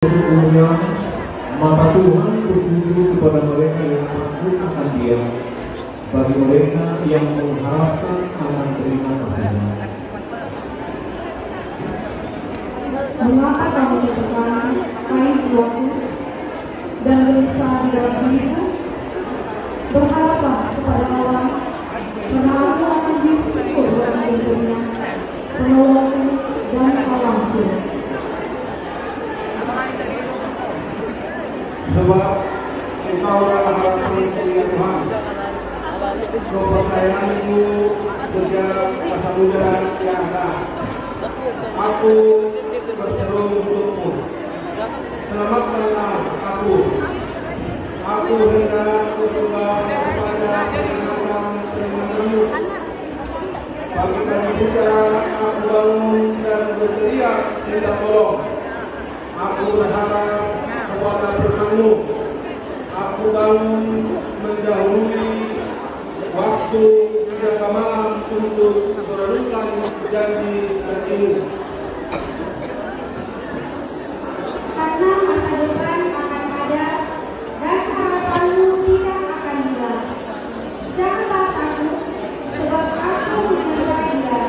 Sesungguhnya mata Tuhan bertuju kepada mereka yang takut akan Dia, bagi mereka yang mengharapkan akan terima kasih-Nya. Mengapa kamu tertekan, hai jiwaku, dan gelisah di dalam diriku? Berharaplah kepada Allah, karena aku akan bersyukur dalam hidupnya, penolongku dan Allahku. Sebab Engkau adalah harapan setia Tuhan. Kepercayaanku sejak masa muda yang ada. Aku berseru untukmu. Selamatkanlah aku. Aku hendak bertobat kepada keringanan-mu. Pagi dan buta aku bangun dan berteriak minta tolong. Aku berharap kepada firman-Mu. Aku bangun mendahului waktu jaga malam untuk merenungkan janji dan ilmu. Karena masa depan akan ada dan harapanmu tidak akan hilang. Janganlah takut, sebab aku menjaga Dia.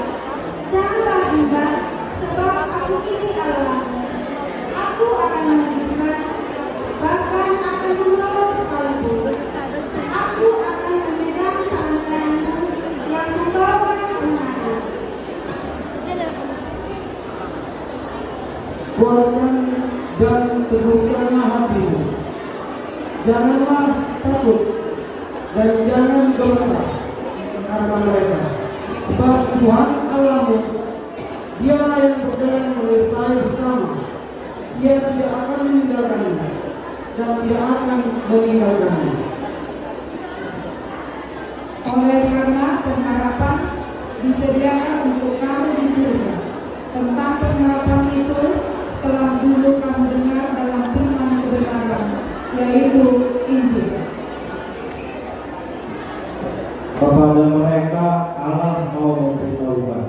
Janganlah bimbang, sebab aku ini Allahmu. Aku akan menunjukkan, bahkan akan menolong kalbu. Aku akan memegang tangan kananmu yang membawa kemenangan. Kuatkan dan teguhkanlah hatimu. Janganlah takut dan jangan gemetar karena mereka. Sebab Tuhan Allahmu, Dialah yang berjalan menyertai bersama. Dia tidak akan meninggalkanmu dan tidak akan meninggalkanmu. Oleh karena pengharapan disediakan untuk kamu di surga. Tentang pengharapan itu telah dulu kamu dengar dalam firman kebenaran, yaitu Injil. Kepada mereka Allah mau memberitahukan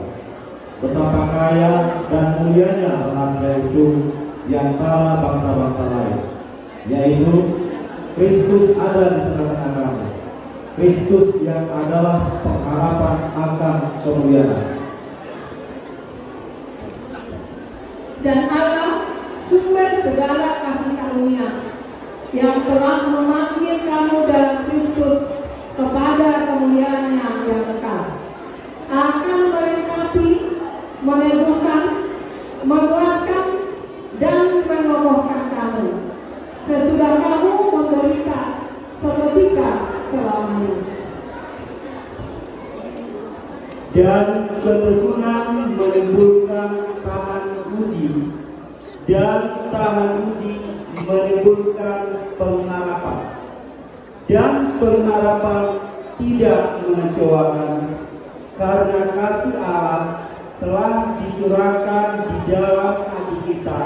betapa kaya dan mulianya rahasia itu di antara bangsa-bangsa lain, yaitu Kristus ada di tengah-tengah kamu. Kristus yang adalah pengharapan akan kemuliaan. Dan Allah, sumber segala kasih karunia, yang telah memanggil kamu dalam Kristus kepada kemuliaan-Nya yang kekal, akan melengkapi, meneguhkan, menguatkan, dan mengokohkan kamu sesudah kamu menderita seketika selamanya. Dan ketekunan menimbulkan tahan uji, dan tahan uji menimbulkan pengharapan, dan pengharapan tidak mengecewakan, karena kasih Allah telah dicurahkan di dalam hati kita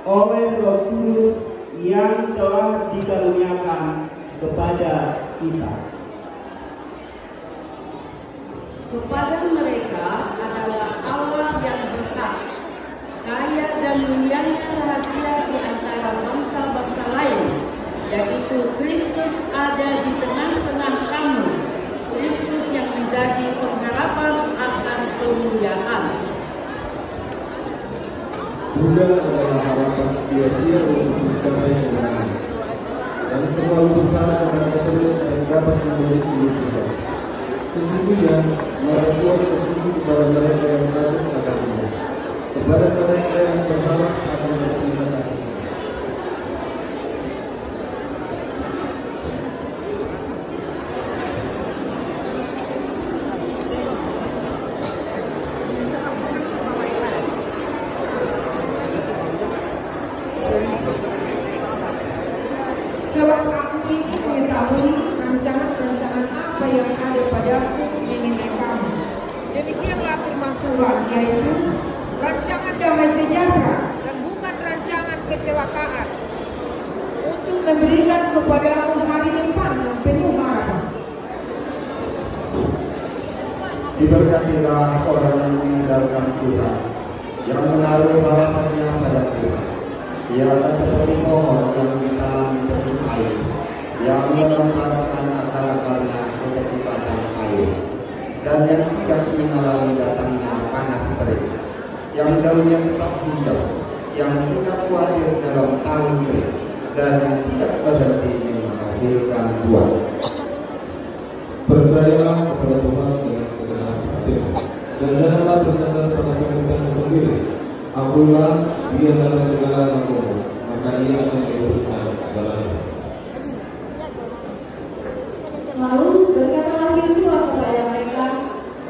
oleh Roh Kudus yang telah dikaruniakan kepada kita. Kepada mereka adalah Allah yang berhak, kaya dan mulianya rahasia di antara bangsa-bangsa lain, yaitu Kristus ada di tengah-tengah kamu, Kristus yang menjadi pengharapan akan kemuliaan. Buddha adalah harapan sia-sia untuk mencapai kemenangan, dan terlalu besar kepada tersebut yang dapat memiliki hidup kita. Sesungguhnya marah Tuhan tertuju kepada mereka yang takut akan Dia, kepada mereka yang berharap akan berterima kasih. Sebab aku ingin mengetahui rancangan-rancangan apa yang ada padaku mengenai kamu. Demikianlah firman Tuhan, yaitu rancangan damai sejahtera dan bukan rancangan kecelakaan, untuk memberikan kepadamu hari depan yang penuh harapan. Diberkatilah orang yang mengandalkan Tuhan, yang menaruh harapannya pada Tuhan. Ia akan seperti pohon yang ditanam teduh air, yang melemparkan akar-akarnya seperti batang air, dan yang tidak mengalami datangnya panas terik, yang daunnya tetap hijau, yang tidak khawatir dalam tahun kering, dan yang tidak berhenti menghasilkan buah. Percayalah kepada Tuhan dengan segenap hatimu, dan janganlah bersandar pada kebaikanmu sendiri. Ampunlah Dia dalam segala lakumu, maka Ia akan meluruskan jalanmu. Lalu berkatalah Yosua kepada mereka,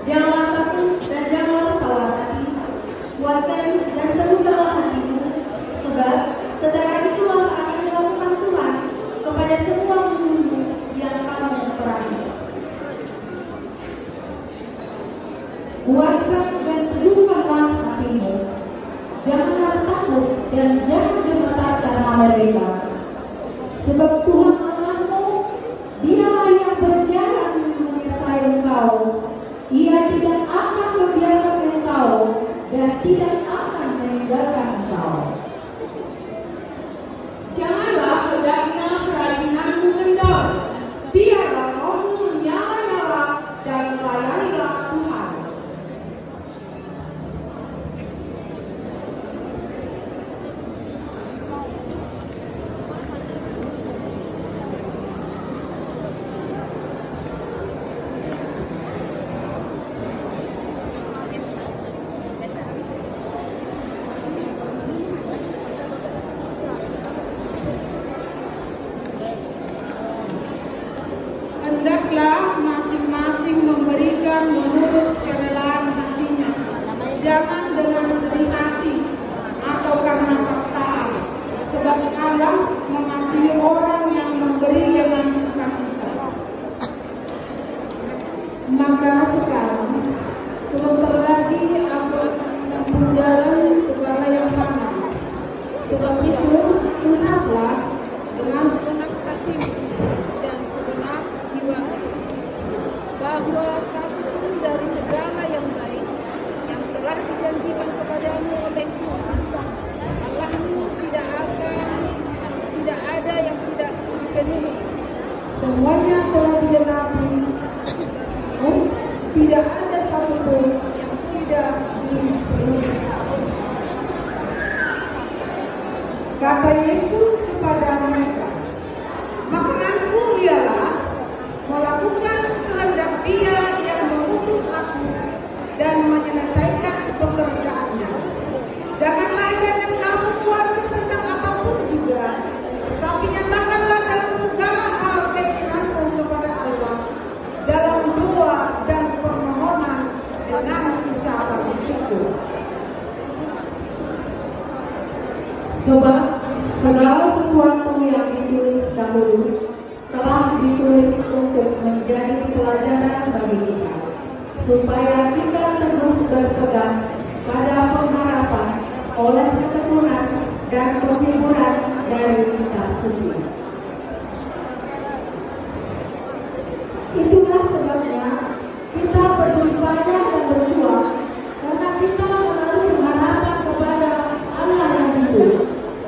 janganlah takut dan janganlah tawar hati. Kuatkan dan teguhkanlah hatimu, sebab secara itulah akan dilakukan Tuhan kepada semua musuhmu yang kamu perangi. Kuatkan dan teguhkanlah hatimu. Janganlah takut dan jangan gemetar karena mereka. Sebab Tuhan Allahmu, Dialah yang berjalan menyertai engkau. Ia tidak akan membiarkan engkau dan tidak akan meninggalkan engkau. Janganlah hendaknya kerajinanmu kendor. Biarlah rohmu menyala-nyala dan melayanilah Tuhan. Hendaklah masing-masing memberikan menurut kerelaan hatinya, jangan dengan sedih hati atau karena paksaan, sebab Allah mengasihi orang yang memberi dengan sukacita. Maka sekarang, sebentar lagi aku akan menjalani segala yang sama. Sebab itu, usahlah dengan segenap hatimu dan segenap jiwa, bahwa satu dari segala yang baik yang telah dijanjikan kepadamu oleh Tuhan Allahmu tidak ada yang tidak dipenuhi. Semuanya telah digenapi bagimu, tidak ada satupun yang tidak dipenuhi. Kata Yesus kepada mereka, makananku ialah melakukan kehendak Dia yang mengutus aku dan menyelesaikan pekerjaannya. Janganlah banyak kamu khawatir tentang apapun juga, tapi nyatakanlah dalam segala hal keinginanmu kepada Allah dalam doa dan permohonan dengan ucapan syukur. Sebab segala sesuatu yang ditulis dahulu telah ditulis untuk menjadi pelajaran bagi kita, supaya kita terus berpegang pada pengharapan oleh ketekunan dan penghiburan dari kitab suci. Itulah sebabnya kita beribadah dan berjuang, karena kita menaruh harapan kepada Allah yang hidup,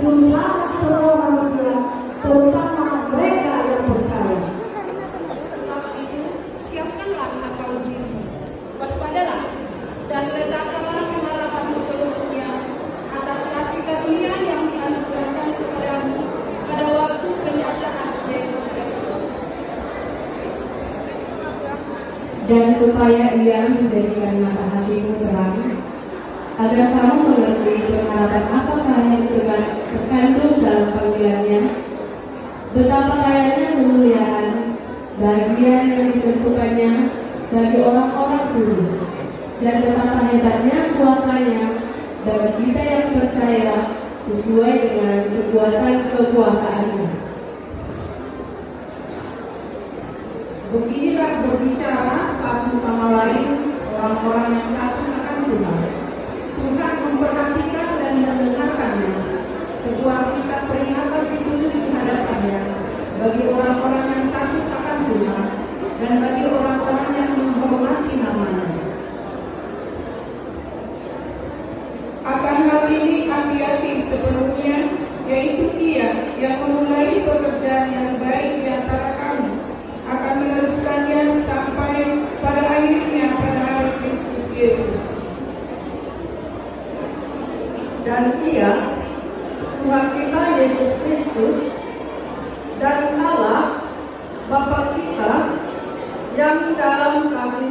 jumlah semua manusia, terutama mereka yang percaya. Sebab itu, siapkanlah akal dirimu, waspadalah, dan letakkanlah pengharapanmu seluruhnya atas kasih karunia yang dianugerahkan kepadamu pada waktu penyataan Yesus Kristus. Dan supaya Ia menjadikan mata hatimu terang, agar kamu mengerti pengharapan apakah yang terkandung dalam panggilannya, betapa kayanya kemuliaan bagian yang ditentukannya bagi orang-orang kudus, dan betapa hebatnya kuasanya bagi kita yang percaya sesuai dengan kekuatan kekuasaannya. Beginilah berbicara satu sama lain orang-orang yang takut akan Tuhan. Tuhan memperhatikan dan mendengarkannya. Sebuah kitab peringatan ditulis di hadapannya bagi orang-orang yang takut akan Tuhan dan bagi orang-orang yang menghormati namanya. Akan hal ini hati-hati sepenuhnya yaitu Dia yang memulai pekerjaan yang baik di antara kamu, akan meneruskannya sampai pada akhirnya pada hari Kristus Yesus. Dan Dia, Tuhan kita Yesus Kristus, dan Allah Bapa kita yang dalam kasih